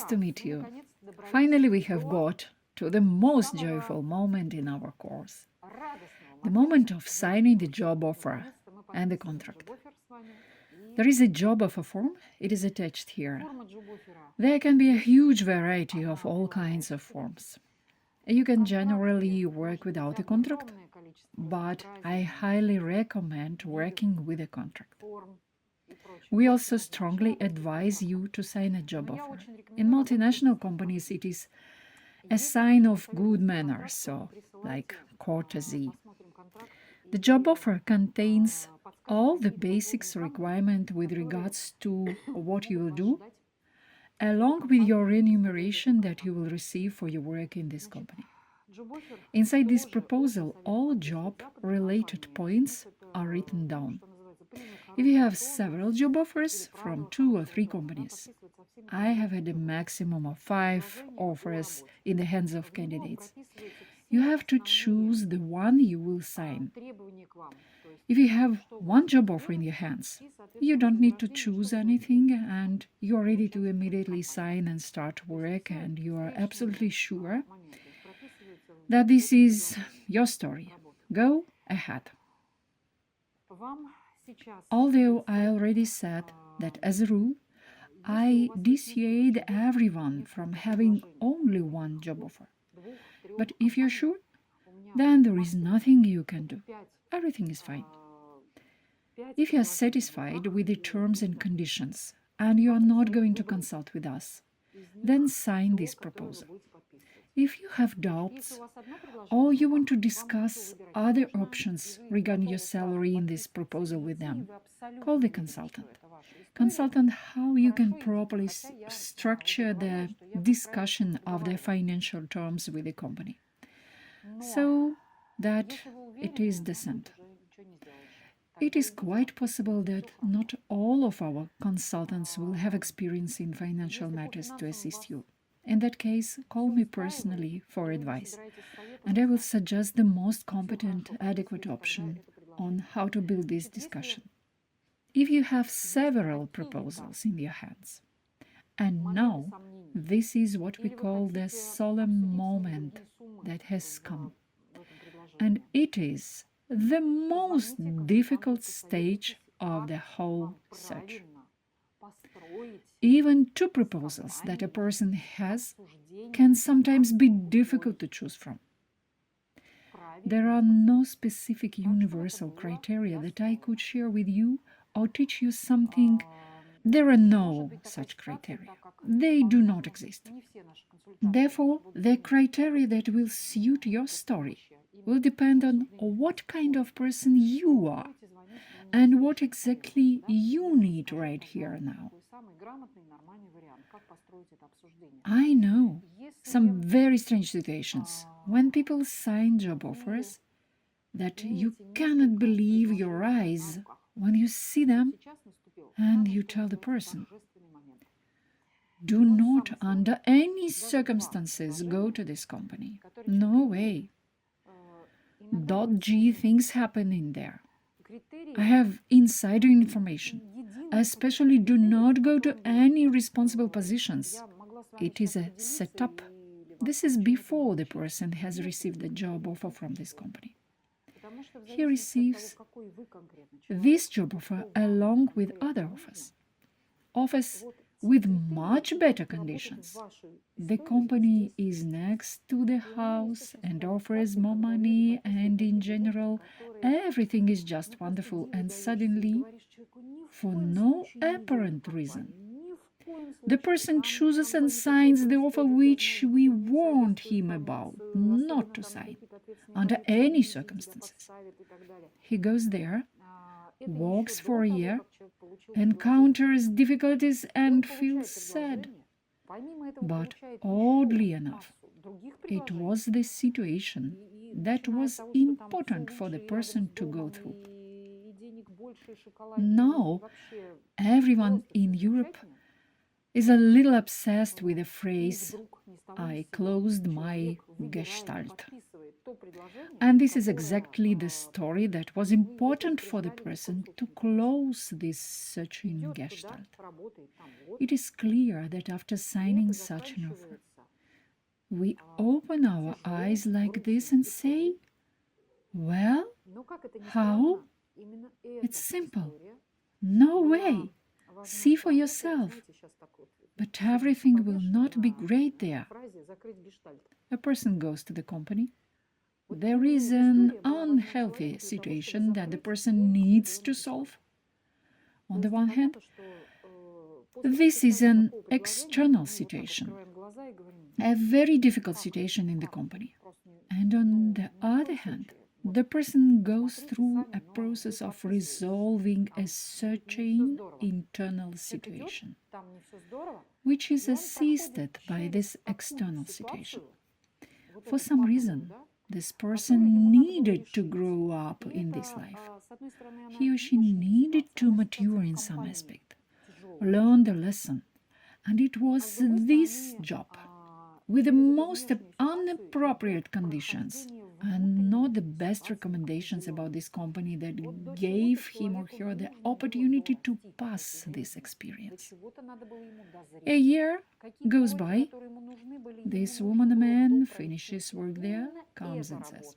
Nice to meet you. Finally, we have got to the most joyful moment in our course, the moment of signing the job offer and the contract. There is a job offer form, it is attached here. There can be a huge variety of all kinds of forms. You can generally work without a contract, but I highly recommend working with a contract. We also strongly advise you to sign a job offer. In multinational companies, it is a sign of good manners, so like courtesy. The job offer contains all the basics requirement with regards to what you will do, along with your remuneration that you will receive for your work in this company. Inside this proposal, all job-related points are written down. If you have several job offers from 2 or 3 companies, I have had a maximum of 5 offers in the hands of candidates. You have to choose the one you will sign. If you have one job offer in your hands, you don't need to choose anything and you are ready to immediately sign and start work, and you are absolutely sure that this is your story. Go ahead. Although I already said that as a rule, I dissuade everyone from having only one job offer. But if you're sure, then there is nothing you can do. Everything is fine. If you are satisfied with the terms and conditions and you are not going to consult with us, then sign this proposal. If you have doubts or you want to discuss other options regarding your salary in this proposal with them, call the consultant. Consult on how you can properly structure the discussion of the financial terms with the company so that it is decent. It is quite possible that not all of our consultants will have experience in financial matters to assist you. In that case, call me personally for advice, and I will suggest the most competent, adequate option on how to build this discussion. If you have several proposals in your hands, and now this is what we call the solemn moment that has come, and it is the most difficult stage of the whole search. Even 2 proposals that a person has can sometimes be difficult to choose from. There are no specific universal criteria that I could share with you or teach you something. There are no such criteria. They do not exist. Therefore, the criteria that will suit your story will depend on what kind of person you are and what exactly you need right here now. I know some very strange situations when people sign job offers that you cannot believe your eyes when you see them and you tell the person, do not under any circumstances go to this company. No way. Dodgy things happen in there. I have insider information. Especially do not go to any responsible positions. It is a setup. This is before the person has received the job offer from this company. He receives this job offer along with other offers. Offers with much better conditions. The company is next to the house and offers more money, and in general, everything is just wonderful, and suddenly, for no apparent reason, the person chooses and signs the offer which we warned him about not to sign under any circumstances. He goes there, works for a year, encounters difficulties and feels sad. But oddly enough, it was the situation that was important for the person to go through. Now, everyone in Europe is a little obsessed with the phrase, I closed my gestalt. And this is exactly the story that was important for the person to close this searching gestalt. It is clear that after signing such an offer, we open our eyes like this and say, well, how? It's simple. No way. See for yourself. But everything will not be great there. A person goes to the company. There is an unhealthy situation that the person needs to solve. On the one hand, this is an external situation, a very difficult situation in the company. And on the other hand, the person goes through a process of resolving a certain internal situation, which is assisted by this external situation. For some reason, this person needed to grow up in this life. He or she needed to mature in some aspect, learn the lesson. And it was this job, with the most inappropriate conditions and not the best recommendations about this company, that gave him or her the opportunity to pass this experience. A year goes by. This woman or man finishes work there, comes and says,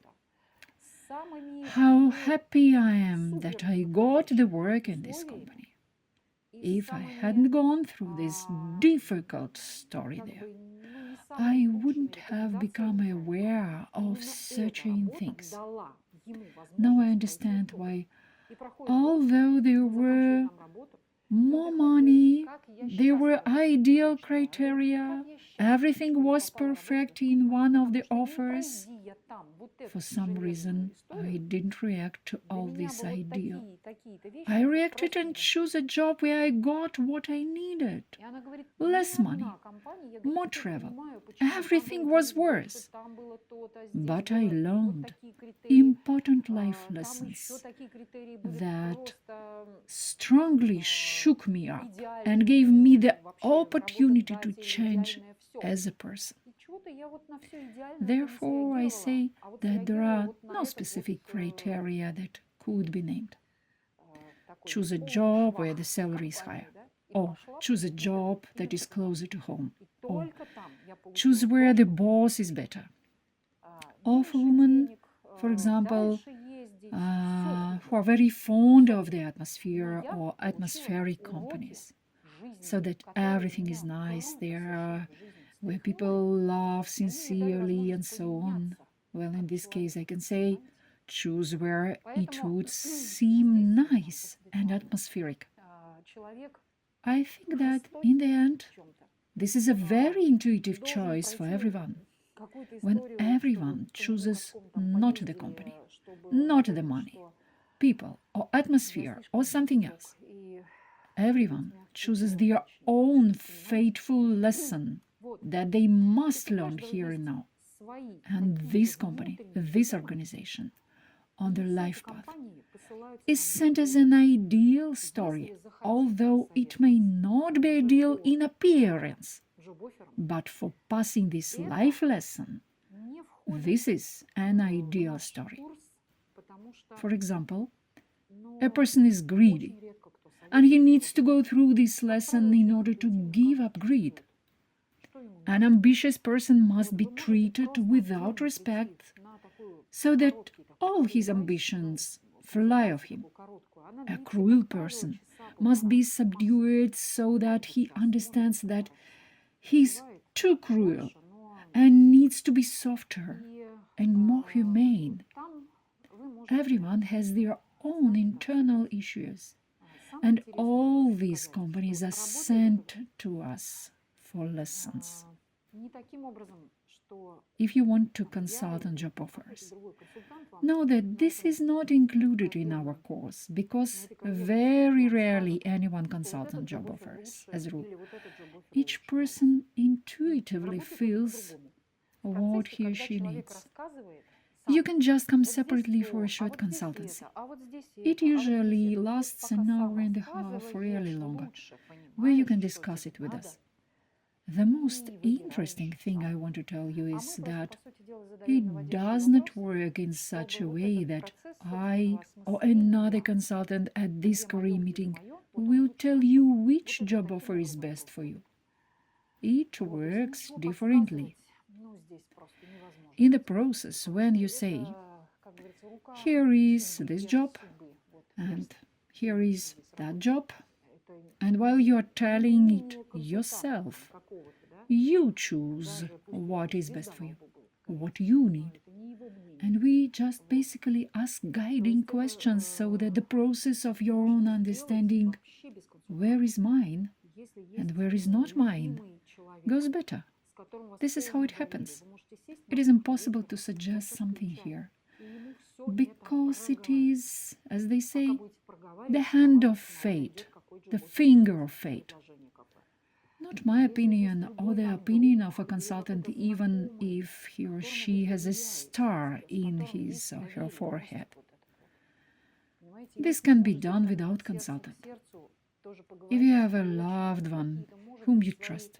"How happy I am that I got the work in this company. If I hadn't gone through this difficult story there, I wouldn't have become aware of certain things. Now I understand why, although there were more money, there were ideal criteria, everything was perfect in one of the offers. For some reason, I didn't react to all this ideal. I reacted and chose a job where I got what I needed. Less money, more travel. Everything was worse. But I learned important life lessons that strongly shook me up and gave me the opportunity to change as a person. Therefore, I say that there are no specific criteria that could be named. Choose a job where the salary is higher, or choose a job that is closer to home, or choose where the boss is better. Or for women, for example, who are very fond of the atmosphere or atmospheric companies, so that everything is nice there, where people laugh sincerely and so on. Well, in this case, I can say, choose where it would seem nice and atmospheric. I think that in the end, this is a very intuitive choice for everyone. When everyone chooses not the company, not the money, people, or atmosphere, or something else, everyone chooses their own fateful lesson that they must learn here and now. And this company, this organization, on their life path, is sent as an ideal story, although it may not be ideal in appearance. But for passing this life lesson, this is an ideal story. For example, a person is greedy, and he needs to go through this lesson in order to give up greed. An ambitious person must be treated without respect, so that all his ambitions fly off him. A cruel person must be subdued so that he understands that he's too cruel and needs to be softer and more humane. Everyone has their own internal issues, and all these companies are sent to us for lessons. If you want to consult on job offers, know that this is not included in our course, because very rarely anyone consults on job offers, as a rule. Each person intuitively feels what he or she needs. You can just come separately for a short consultancy. It usually lasts an hour and a half, really longer, where you can discuss it with us. The most interesting thing I want to tell you is that it does not work in such a way that I or another consultant at this career meeting will tell you which job offer is best for you. It works differently. In the process, when you say, here is this job, and here is that job, and while you are telling it yourself, you choose what is best for you, what you need. And we just basically ask guiding questions so that the process of your own understanding, where is mine and where is not mine, goes better. This is how it happens. It is impossible to suggest something here, because it is, as they say, the hand of fate, the finger of fate. Not my opinion or the opinion of a consultant, even if he or she has a star in his or her forehead. This can be done without consultant. If you have a loved one whom you trust,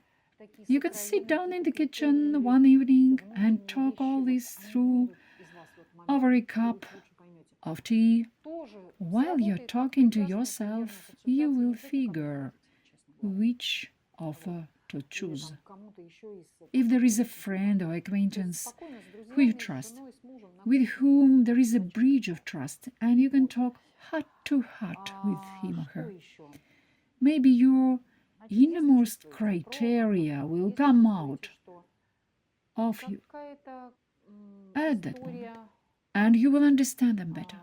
you can sit down in the kitchen one evening and talk all this through over a cup of tea. While you're talking to yourself, you will figure which offer to choose. If there is a friend or acquaintance who you trust, with whom there is a bridge of trust, and you can talk heart to heart with him or her, maybe your innermost criteria will come out of you at that moment, and you will understand them better.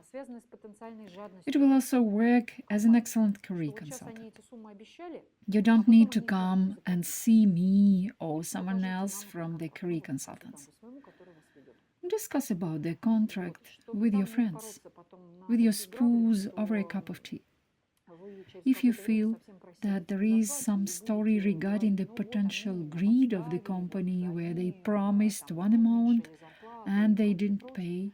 It will also work as an excellent career consultant. You don't need to come and see me or someone else from the career consultants. Discuss about the contract with your friends, with your spouse over a cup of tea. If you feel that there is some story regarding the potential greed of the company where they promised one amount and they didn't pay,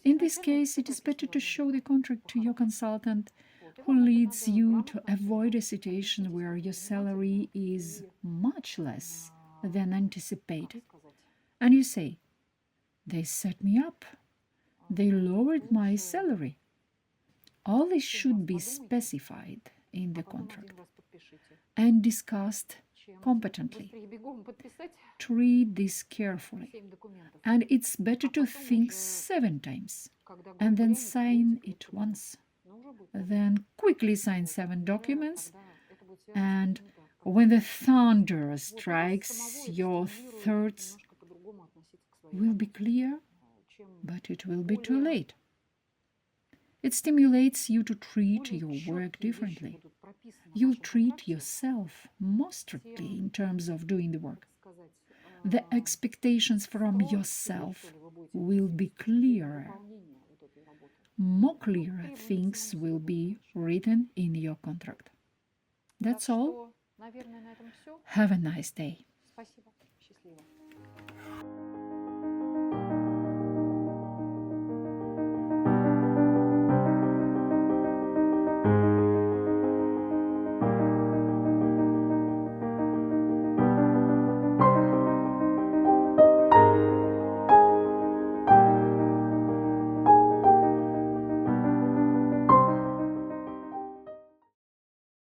in this case, it is better to show the contract to your consultant, who leads you to avoid a situation where your salary is much less than anticipated. And you say, they set me up, they lowered my salary. All this should be specified in the contract and discussed competently. Treat this carefully. And it's better to think 7 times and then sign it once. Then quickly sign 7 documents, and when the thunder strikes, your thoughts will be clear, but it will be too late. It stimulates you to treat your work differently. You'll treat yourself more strictly in terms of doing the work. The expectations from yourself will be clearer. More clearer things will be written in your contract. That's all. Have a nice day.